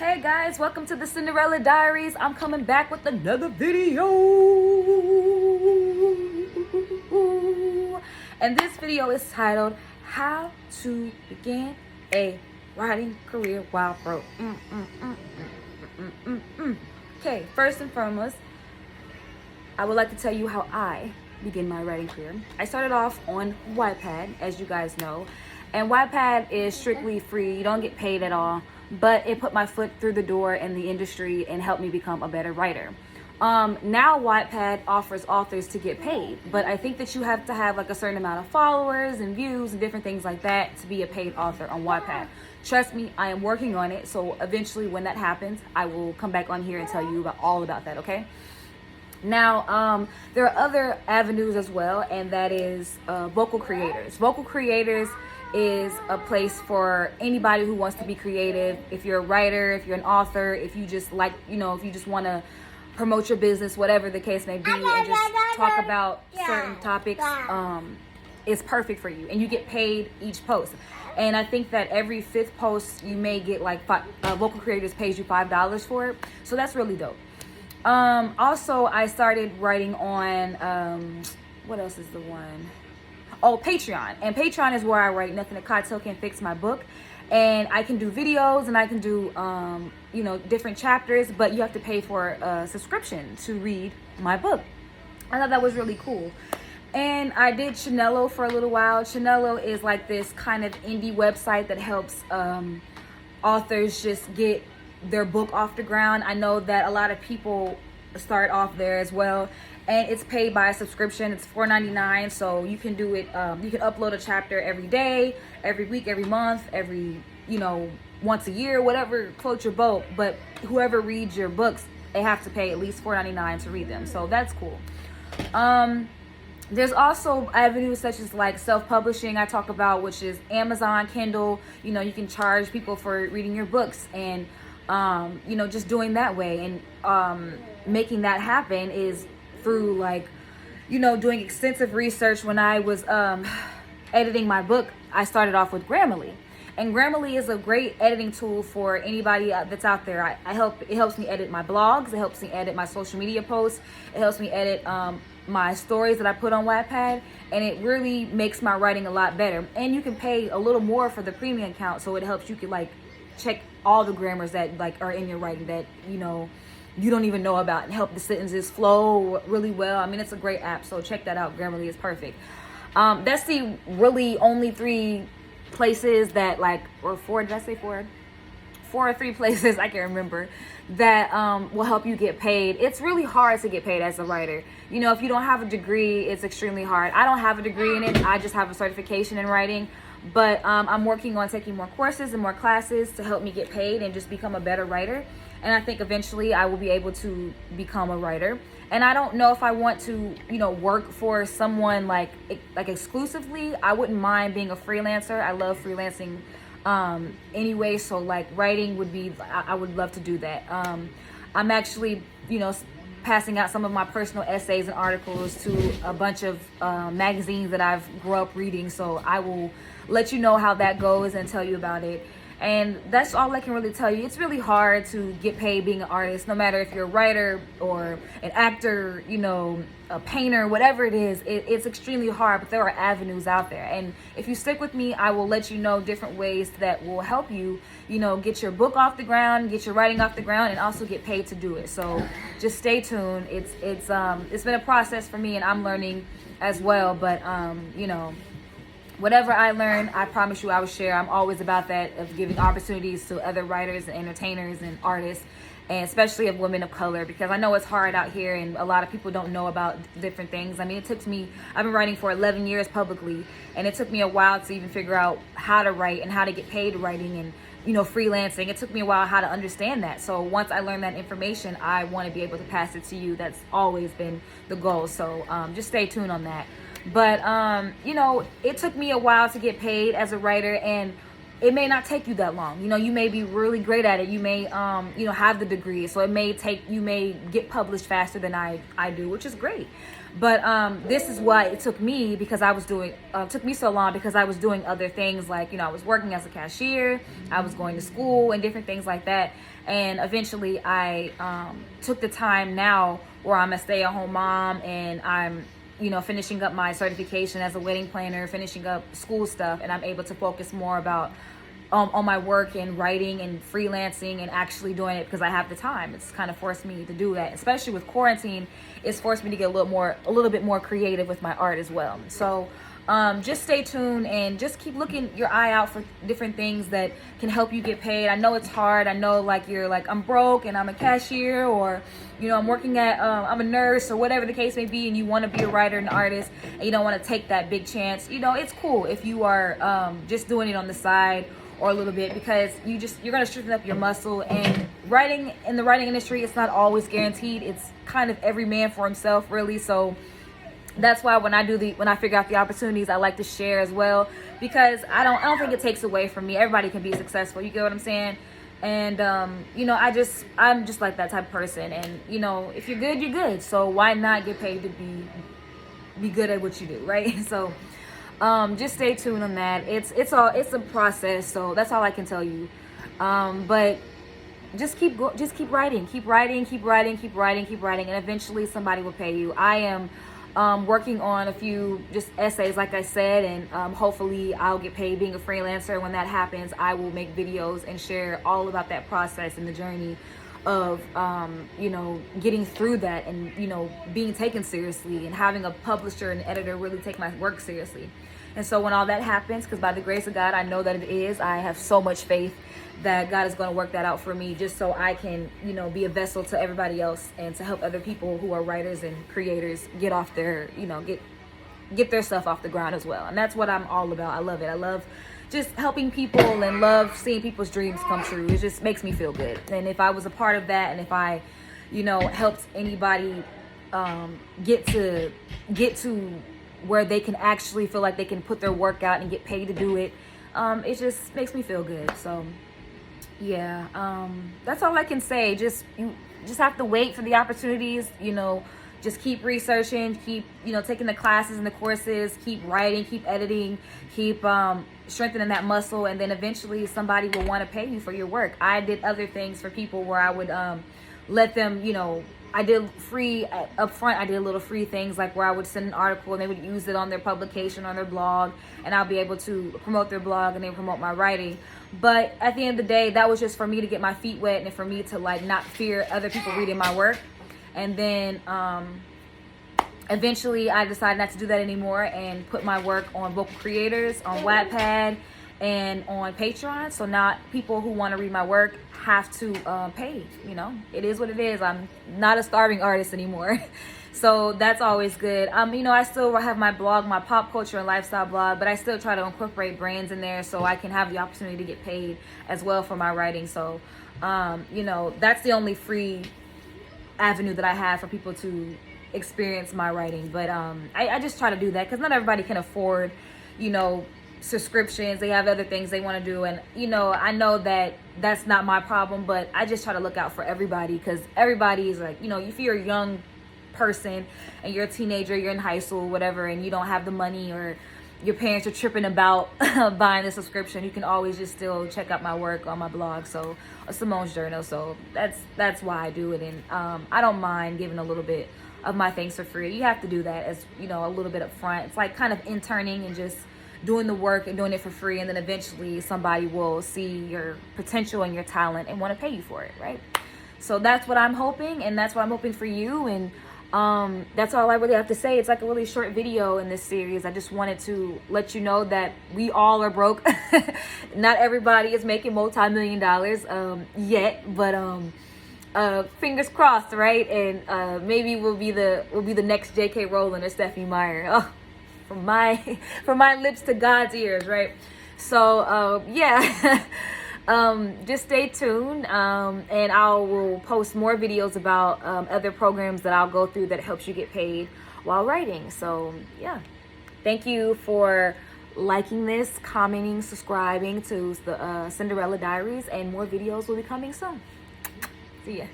Hey guys, welcome to the Cinderella Diaries. I'm coming back with another video. And this video is titled, How to Begin a Writing Career While Broke. Okay, first and foremost, I would like to tell you how I began my writing career. I started off on Wattpad, as you guys know. And Wattpad is strictly free. You don't get paid at all. But it put my foot through the door in the industry and helped me become a better writer. Now Wattpad offers authors to get paid, but I think that you have to have like a certain amount of followers and views and different things like that to be a paid author on Wattpad. Trust me, I am working on it. So eventually when that happens, I will come back on here and tell you all about that, okay? Now, there are other avenues as well, and that is vocal creators. Vocal creators is a place for anybody who wants to be creative. If you're a writer, if you're an author, if you just like, if you just want to promote your business, whatever the case may be, and just talk about certain topics, it's perfect for you. And you get paid each post. And I think that every 5th post, you may get like vocal creators pays you $5 for it. So that's really dope. Also, I started writing on, what else is the one? Oh, Patreon. And Patreon is where I write Nothing a Cocktail Can Fix My book. And I can do videos and I can do, different chapters, but you have to pay for a subscription to read my book. I thought that was really cool. And I did Chanello for a little while. Chanello is like this kind of indie website that helps authors just get their book off the ground. I know that a lot of people start off there as well, and it's paid by a subscription. It's $4.99, so you can do it. You can upload a chapter every day, every week, every month, every once a year, whatever floats your boat. But whoever reads your books, they have to pay at least $4.99 to read them, so that's cool. There's also avenues such as like self-publishing I talk about, which is Amazon, Kindle. You can charge people for reading your books, and just doing that way. And making that happen is through like, doing extensive research. When I was editing my book, I started off with Grammarly. And Grammarly is a great editing tool for anybody that's out there. It helps me edit my blogs. It helps me edit my social media posts. It helps me edit my stories that I put on Wattpad. And it really makes my writing a lot better. And you can pay a little more for the premium account, so it helps you can like check all the grammars that like are in your writing that you don't even know about, and help the sentences flow really well. I mean, it's a great app, so check that out. Grammarly is perfect. That's the really only 3 places that like, or 4, did I say 4? 4 or 3 places, I can't remember, that will help you get paid. It's really hard to get paid as a writer. If you don't have a degree, it's extremely hard. I don't have a degree in it. I just have a certification in writing. But I'm working on taking more courses and more classes to help me get paid and just become a better writer. And I think eventually I will be able to become a writer. And I don't know if I want to, work for someone like exclusively. I wouldn't mind being a freelancer. I love freelancing anyway. So like writing would be, I would love to do that. I'm actually, passing out some of my personal essays and articles to a bunch of magazines that I've grew up reading. So I will let you know how that goes and tell you about it. And that's all I can really tell you. It's really hard to get paid being an artist, no matter if you're a writer or an actor, a painter, whatever it is. It's extremely hard, but there are avenues out there. And if you stick with me, I will let you know different ways that will help you, get your book off the ground, get your writing off the ground, and also get paid to do it. So just stay tuned. It's been a process for me, and I'm learning as well. But whatever I learn, I promise you I will share. I'm always about that, of giving opportunities to other writers and entertainers and artists, and especially of women of color, because I know it's hard out here and a lot of people don't know about different things. I mean, I've been writing for 11 years publicly, and it took me a while to even figure out how to write and how to get paid writing and, freelancing. It took me a while how to understand that. So once I learned that information, I want to be able to pass it to you. That's always been the goal. So just stay tuned on that. But, it took me a while to get paid as a writer, and it may not take you that long. You know, you may be really great at it. You may, you know, have the degree. So you may get published faster than I do, which is great. But this is why it took me, because I was doing, took me so long because I was doing other things. Like, you know, I was working as a cashier, I was going to school and different things like that. And eventually I took the time now where I'm a stay-at-home mom, and I'm, you know, finishing up my certification as a wedding planner, finishing up school stuff, and I'm able to focus more about on my work and writing and freelancing and actually doing it because I have the time. It's kind of forced me to do that, especially with quarantine. It's forced me to get a little bit more creative with my art as well. So just stay tuned and just keep looking your eye out for different things that can help you get paid. I know it's hard. I know, like, you're like, I'm broke and I'm a cashier, or, you know, I'm working at, I'm a nurse, or whatever the case may be, and you want to be a writer and artist and you don't want to take that big chance. You know, it's cool if you are just doing it on the side or a little bit, because you're going to strengthen up your muscle. And writing, in the writing industry, it's not always guaranteed. It's kind of every man for himself, really. So that's why when I figure out the opportunities, I like to share as well, because I don't think it takes away from me. Everybody can be successful. You get what I'm saying? And you know, I'm just like that type of person. And, you know, if you're good, you're good. So why not get paid to be good at what you do, right? So just stay tuned on that. It's a process. So that's all I can tell you. But just keep writing, and eventually somebody will pay you. I am working on a few just essays, like I said, and hopefully I'll get paid being a freelancer. When that happens, I will make videos and share all about that process and the journey of you know, getting through that, and, you know, being taken seriously, and having a publisher and editor really take my work seriously. And so when all that happens, because by the grace of God, I know that it is, I have so much faith that God is going to work that out for me, just so I can, you know, be a vessel to everybody else and to help other people who are writers and creators get off their, you know, get their stuff off the ground as well. And that's what I'm all about. I love it. I love just helping people and love seeing people's dreams come true. It just makes me feel good. And if I was a part of that, and if I, you know, helped anybody get to where they can actually feel like they can put their work out and get paid to do it, it just makes me feel good. So yeah, that's all I can say. You just have to wait for the opportunities, you know. Just keep researching, keep, you know, taking the classes and the courses, keep writing, keep editing, keep strengthening that muscle, and then eventually somebody will want to pay you for your work. I did other things for people where I would let them, you know, I did free up front. I did a little free things, like where I would send an article and they would use it on their publication, on their blog, and I'll be able to promote their blog and then promote my writing. But at the end of the day, that was just for me to get my feet wet and for me to, like, not fear other people reading my work. And then eventually I decided not to do that anymore and put my work on Vocal Creators, on Wattpad, and on Patreon. So now people who want to read my work have to pay. You know, it is what it is. I'm not a starving artist anymore. So that's always good. You know, I still have my blog, my pop culture and lifestyle blog, but I still try to incorporate brands in there so I can have the opportunity to get paid as well for my writing. So you know, that's the only free avenue that I have for people to experience my writing. But I just try to do that because not everybody can afford, you know, subscriptions. They have other things they want to do, and, you know, I know that that's not my problem, but I just try to look out for everybody, because everybody is like, you know, if you're a young person and you're a teenager, you're in high school, whatever, and you don't have the money, or your parents are tripping about buying the subscription, you can always just still check out my work on my blog, so Simone's Journal. So that's why I do it. And I don't mind giving a little bit of my things for free. You have to do that, as, you know, a little bit up front. It's like kind of interning and just doing the work and doing it for free, and then eventually somebody will see your potential and your talent and want to pay you for it, right? So that's what I'm hoping, and that's what I'm hoping for you. And that's all I really have to say. It's like a really short video in this series. I just wanted to let you know that we all are broke. Not everybody is making multi-million dollars yet, but fingers crossed, right? And maybe we'll be the next J.K. Rowling or Stephanie Meyer. Oh, from my lips to God's ears, right? So yeah. Just stay tuned, and I will post more videos about other programs that I'll go through that helps you get paid while writing. So yeah, thank you for liking this, commenting, subscribing to the Cinderella Diaries, and more videos will be coming soon. See ya.